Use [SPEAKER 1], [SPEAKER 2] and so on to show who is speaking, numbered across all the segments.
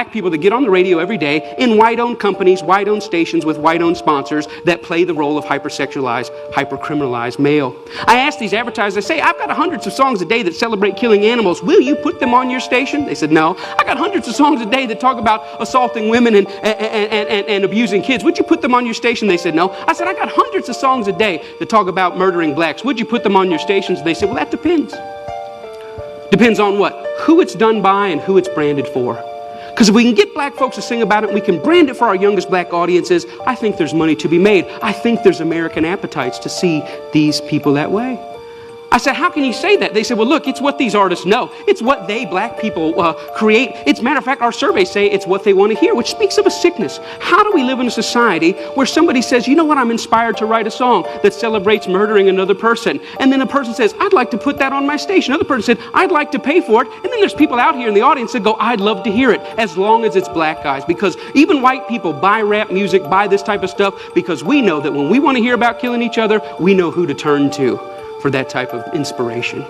[SPEAKER 1] black people that get on the radio every day in white-owned companies, white-owned stations with white-owned sponsors that play the role of hypersexualized, hyper-criminalized male. I asked these advertisers, I say, I've got hundreds of songs a day that celebrate killing animals. Will you put them on your station? They said, no. I got hundreds of songs a day that talk about assaulting women and abusing kids. Would you put them on your station? They said, no. I said, I got hundreds of songs a day that talk about murdering blacks. Would you put them on your stations? They said, well, that depends. Depends on what? Who it's done by and who it's branded for. Because if we can get black folks to sing about it, we can brand it for our youngest black audiences, I think there's money to be made. I think there's American appetites to see these people that way. I said, how can you say that? They said, well, look, it's what these artists know. It's what they, black people, create. It's, matter of fact, our surveys say it's what they want to hear, which speaks of a sickness. How do we live in a society where somebody says, you know what, I'm inspired to write a song that celebrates murdering another person. And then a person says, I'd like to put that on my station. Another person said, I'd like to pay for it. And then there's people out here in the audience that go, I'd love to hear it, as long as it's black guys. Because even white people buy rap music, buy this type of stuff, because we know that when we want to hear about killing each other, we know who to turn to for that type of inspiration.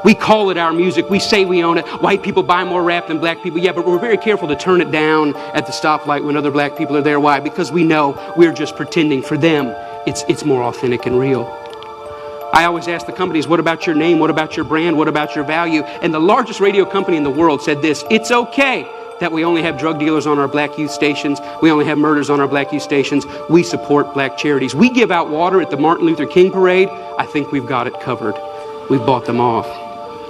[SPEAKER 1] We call it our music. We say we own it. White people buy more rap than black people. Yeah, but we're very careful to turn it down at the stoplight when other black people are there. Why? Because we know we're just pretending. For them, it's more authentic and real. I always ask the companies, what about your name? What about your brand? What about your value? And the largest radio company in the world said this: it's okay that we only have drug dealers on our black youth stations. We only have murders on our black youth stations. We support black charities. We give out water at the Martin Luther King parade. I think we've got it covered. We've bought them off.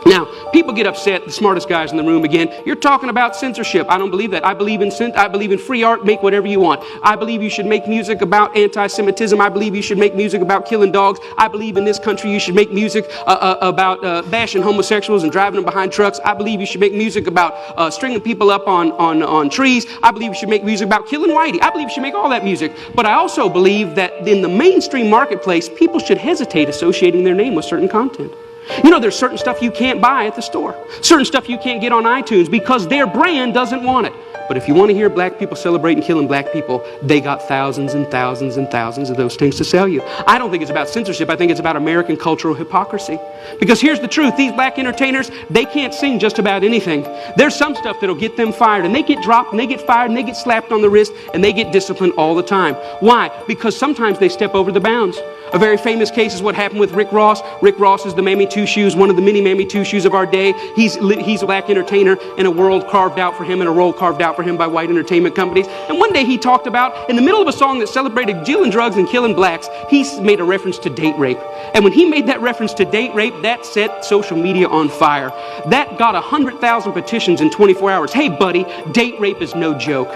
[SPEAKER 1] Now, people get upset, the smartest guys in the room again. You're talking about censorship. I don't believe that. I believe in free art. Make whatever you want. I believe you should make music about anti-Semitism. I believe you should make music about killing dogs. I believe in this country you should make music about bashing homosexuals and driving them behind trucks. I believe you should make music about stringing people up on trees. I believe you should make music about killing whitey. I believe you should make all that music. But I also believe that in the mainstream marketplace, people should hesitate associating their name with certain content. You know, there's certain stuff you can't buy at the store. Certain stuff you can't get on iTunes because their brand doesn't want it. But if you want to hear black people celebrating killing black people, they got thousands and thousands and thousands of those things to sell you. I don't think it's about censorship. I think it's about American cultural hypocrisy. Because here's the truth. These black entertainers, they can't sing just about anything. There's some stuff that'll get them fired, and they get dropped, and they get fired, and they get slapped on the wrist, and they get disciplined all the time. Why? Because sometimes they step over the bounds. A very famous case is what happened with Rick Ross. Rick Ross is the Mammy Two Shoes, one of the many Mammy Two Shoes of our day. He's a black entertainer in a world carved out for him, and a role carved out for him by white entertainment companies. And one day he talked about, in the middle of a song that celebrated dealing drugs and killing blacks, he made a reference to date rape. And when he made that reference to date rape, that set social media on fire. That got 100,000 petitions in 24 hours. Hey buddy, date rape is no joke.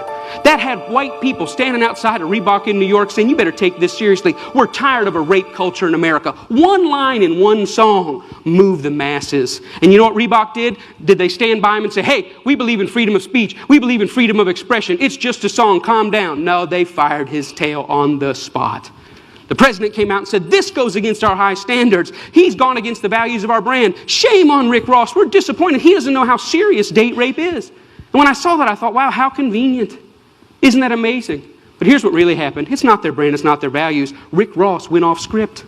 [SPEAKER 1] That had white people standing outside of Reebok in New York saying, you better take this seriously. We're tired of a rape culture in America. One line in one song moved the masses. And you know what Reebok did? Did they stand by him and say, hey, we believe in freedom of speech. We believe in freedom of expression. It's just a song. Calm down. No, they fired his tail on the spot. The president came out and said, this goes against our high standards. He's gone against the values of our brand. Shame on Rick Ross. We're disappointed. He doesn't know how serious date rape is. And when I saw that, I thought, wow, how convenient. Isn't that amazing? But here's what really happened. It's not their brand, it's not their values. Rick Ross went off script.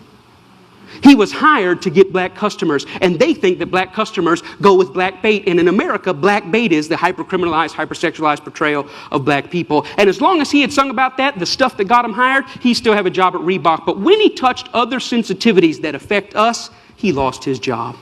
[SPEAKER 1] He was hired to get black customers, and they think that black customers go with black bait. And in America, black bait is the hyper-criminalized, hyper-sexualized portrayal of black people. And as long as he had sung about that, the stuff that got him hired, he still have a job at Reebok. But when he touched other sensitivities that affect us, he lost his job.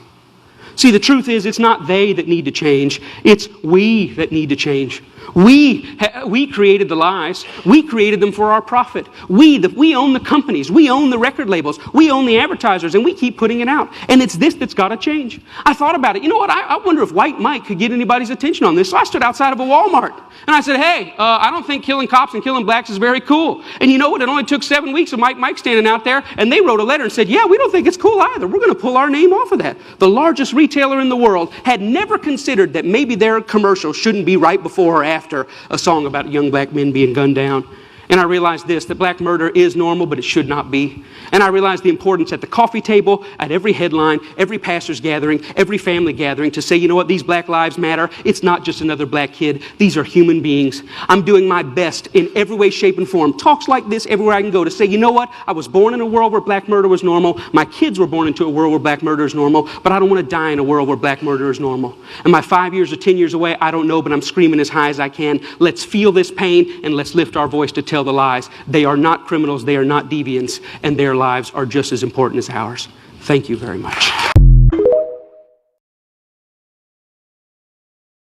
[SPEAKER 1] See, the truth is, it's not they that need to change. It's we that need to change. We created the lies. We created them for our profit. We own the companies. We own the record labels. We own the advertisers, and we keep putting it out. And it's this that's got to change. I thought about it. You know what? I wonder if White Mike could get anybody's attention on this. So I stood outside of a Walmart, and I said, hey, I don't think killing cops and killing blacks is very cool. And you know what? It only took 7 weeks of Mike standing out there, and they wrote a letter and said, yeah, we don't think it's cool either. We're going to pull our name off of that. The largest retailer in the world had never considered that maybe their commercial shouldn't be right before or after a song about young black men being gunned down. And I realized this, that black murder is normal, but it should not be. And I realized the importance at the coffee table, at every headline, every pastor's gathering, every family gathering to say, you know what, these black lives matter. It's not just another black kid. These are human beings. I'm doing my best in every way, shape, and form. Talks like this everywhere I can go to say, you know what, I was born in a world where black murder was normal. My kids were born into a world where black murder is normal, but I don't want to die in a world where black murder is normal. Am I 5 years or 10 years away? I don't know, but I'm screaming as high as I can. Let's feel this pain and let's lift our voice to tell the lies. They are not criminals, they are not deviants, and their lives are just as important as ours. Thank you very much.